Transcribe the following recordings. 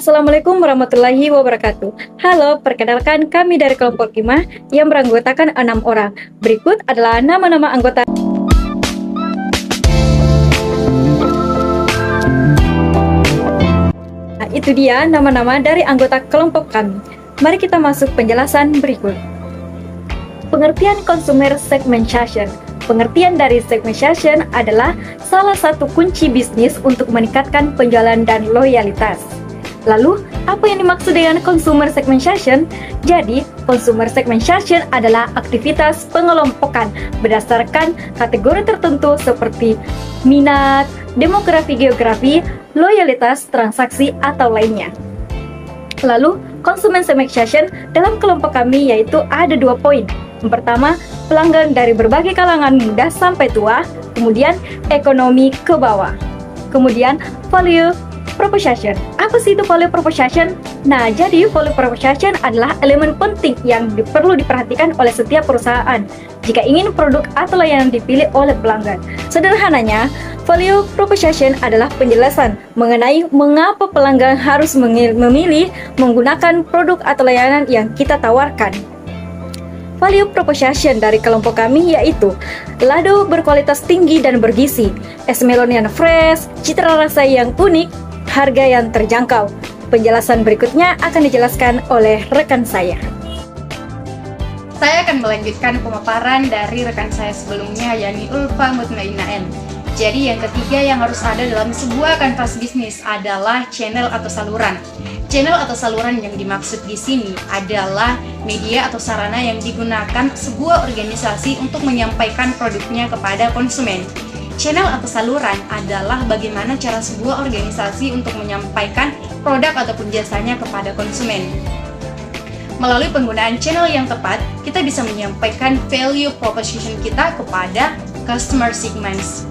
Assalamualaikum warahmatullahi wabarakatuh. Halo, perkenalkan kami dari kelompok 5 yang beranggotakan 6 orang. Berikut adalah nama-nama anggota. Nah, itu dia nama-nama dari anggota kelompok kami. Mari kita masuk penjelasan berikut. Pengertian consumer segmentation. Pengertian dari segmentation adalah salah satu kunci bisnis untuk meningkatkan penjualan dan loyalitas. Lalu, apa yang dimaksud dengan consumer segmentation? Jadi, consumer segmentation adalah aktivitas pengelompokan berdasarkan kategori tertentu seperti minat, demografi geografi, loyalitas, transaksi, atau lainnya. Lalu, consumer segmentation dalam kelompok kami yaitu ada 2 poin. Yang pertama, pelanggan dari berbagai kalangan muda sampai tua, kemudian ekonomi ke bawah. Kemudian, value proposition. Apa sih itu value proposition? Nah, jadi value proposition adalah elemen penting yang perlu diperhatikan oleh setiap perusahaan jika ingin produk atau layanan dipilih oleh pelanggan. Sederhananya, value proposition adalah penjelasan mengenai mengapa pelanggan harus memilih menggunakan produk atau layanan yang kita tawarkan. Value proposition dari kelompok kami yaitu lado berkualitas tinggi dan bergizi, es melon yang fresh, citra rasa yang unik, harga yang terjangkau. Penjelasan berikutnya akan dijelaskan oleh rekan saya. Saya akan melanjutkan pemaparan dari rekan saya sebelumnya, yakni Ulfa Mutmainah M. Jadi yang ketiga yang harus ada dalam sebuah kanvas bisnis adalah channel atau saluran. Channel atau saluran yang dimaksud di sini adalah media atau sarana yang digunakan sebuah organisasi untuk menyampaikan produknya kepada konsumen. Channel atau saluran adalah bagaimana cara sebuah organisasi untuk menyampaikan produk ataupun jasanya kepada konsumen. Melalui penggunaan channel yang tepat, kita bisa menyampaikan value proposition kita kepada customer segments.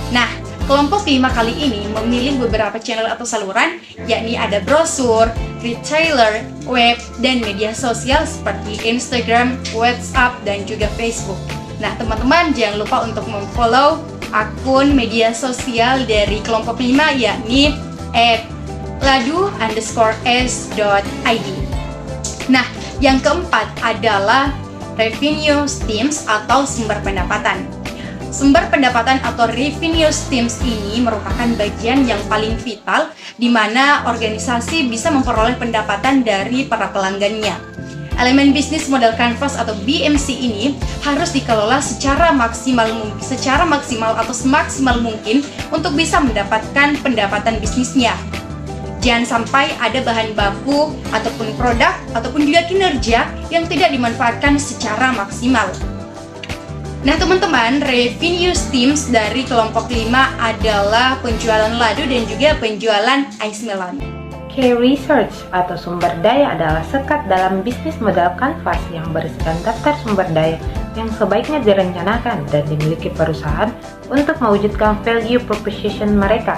Nah, kelompok 5 kali ini memilih beberapa channel atau saluran, yakni ada brosur, retailer, web, dan media sosial seperti Instagram, WhatsApp, dan juga Facebook. Nah, teman-teman jangan lupa untuk memfollow akun media sosial dari kelompok 5 yakni @ladu_s.id. Nah, yang keempat adalah revenue streams atau sumber pendapatan. Sumber pendapatan atau revenue streams ini merupakan bagian yang paling vital di mana organisasi bisa memperoleh pendapatan dari para pelanggannya. Elemen bisnis model canvas atau BMC ini harus dikelola secara maksimal atau semaksimal mungkin untuk bisa mendapatkan pendapatan bisnisnya. Jangan sampai ada bahan baku ataupun produk ataupun juga kinerja yang tidak dimanfaatkan secara maksimal. Nah teman-teman, revenue streams dari kelompok 5 adalah penjualan ladu dan juga penjualan ice melon. Key research atau sumber daya adalah sekat dalam bisnis model canvas yang berisikan daftar sumber daya yang sebaiknya direncanakan dan dimiliki perusahaan untuk mewujudkan value proposition mereka.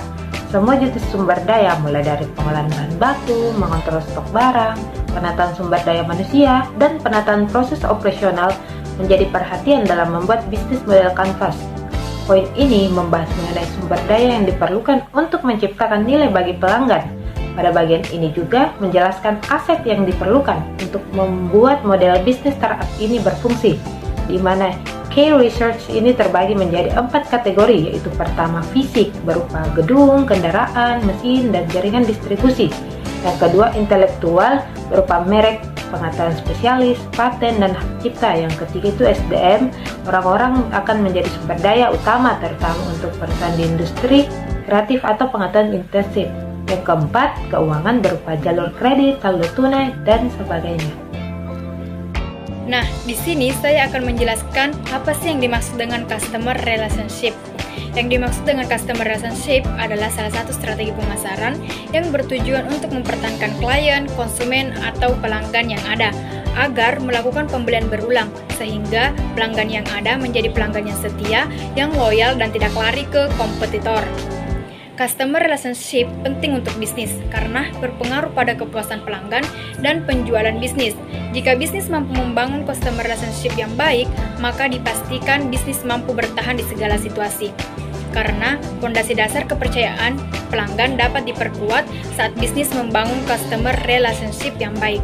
Semua jenis sumber daya mulai dari pengolahan bahan baku, mengontrol stok barang, penataan sumber daya manusia, dan penataan proses operasional menjadi perhatian dalam membuat bisnis model canvas. Poin ini membahas mengenai sumber daya yang diperlukan untuk menciptakan nilai bagi pelanggan. Pada bagian ini juga menjelaskan aset yang diperlukan untuk membuat model bisnis startup ini berfungsi, di mana key research ini terbagi menjadi 4 kategori, yaitu pertama fisik berupa gedung, kendaraan, mesin, dan jaringan distribusi. Yang kedua intelektual berupa merek, pengetahuan spesialis, paten, dan hak cipta. Yang ketiga itu SDM, orang-orang akan menjadi sumber daya utama terutama untuk perusahaan di industri kreatif atau pengetahuan intensif. Yang keempat, keuangan berupa jalur kredit, saldo tunai, dan sebagainya. Nah, di sini saya akan menjelaskan apa sih yang dimaksud dengan customer relationship. Yang dimaksud dengan customer relationship adalah salah satu strategi pemasaran yang bertujuan untuk mempertahankan klien, konsumen, atau pelanggan yang ada agar melakukan pembelian berulang sehingga pelanggan yang ada menjadi pelanggan yang setia, yang loyal, dan tidak lari ke kompetitor. Customer relationship penting untuk bisnis karena berpengaruh pada kepuasan pelanggan dan penjualan bisnis. Jika bisnis mampu membangun customer relationship yang baik, maka dipastikan bisnis mampu bertahan di segala situasi. karena fondasi dasar kepercayaan pelanggan dapat diperkuat saat bisnis membangun customer relationship yang baik.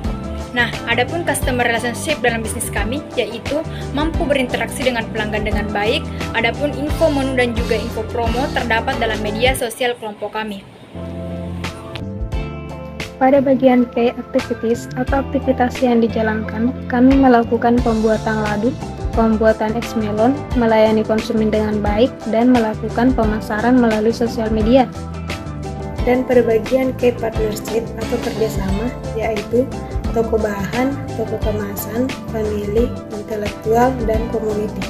Nah, adapun customer relationship dalam bisnis kami yaitu mampu berinteraksi dengan pelanggan dengan baik. Adapun info menu dan juga info promo terdapat dalam media sosial kelompok kami. Pada bagian key activities atau aktivitas yang dijalankan, kami melakukan pembuatan ladu, pembuatan ex-melon, melayani konsumen dengan baik, dan melakukan pemasaran melalui sosial media. Dan pada bagian key partnership atau kerjasama, yaitu toko bahan, toko kemasan, family, intelektual, dan community.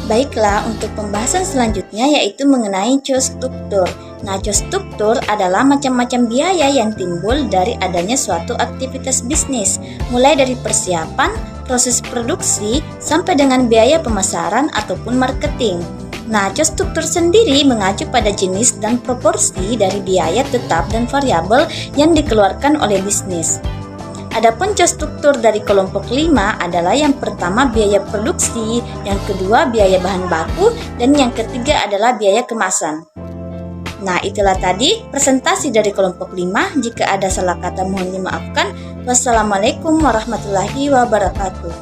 Baiklah, untuk pembahasan selanjutnya yaitu mengenai cost structure. Nah, cost structure adalah macam-macam biaya yang timbul dari adanya suatu aktivitas bisnis, mulai dari persiapan, proses produksi, sampai dengan biaya pemasaran ataupun marketing. Nah, cost structure sendiri mengacu pada jenis dan proporsi dari biaya tetap dan variabel yang dikeluarkan oleh bisnis. Adapun cost struktur dari kelompok 5 adalah yang pertama biaya produksi, yang kedua biaya bahan baku, dan yang ketiga adalah biaya kemasan. Nah, itulah tadi presentasi dari kelompok 5. Jika ada salah kata mohon dimaafkan. Wassalamualaikum warahmatullahi wabarakatuh.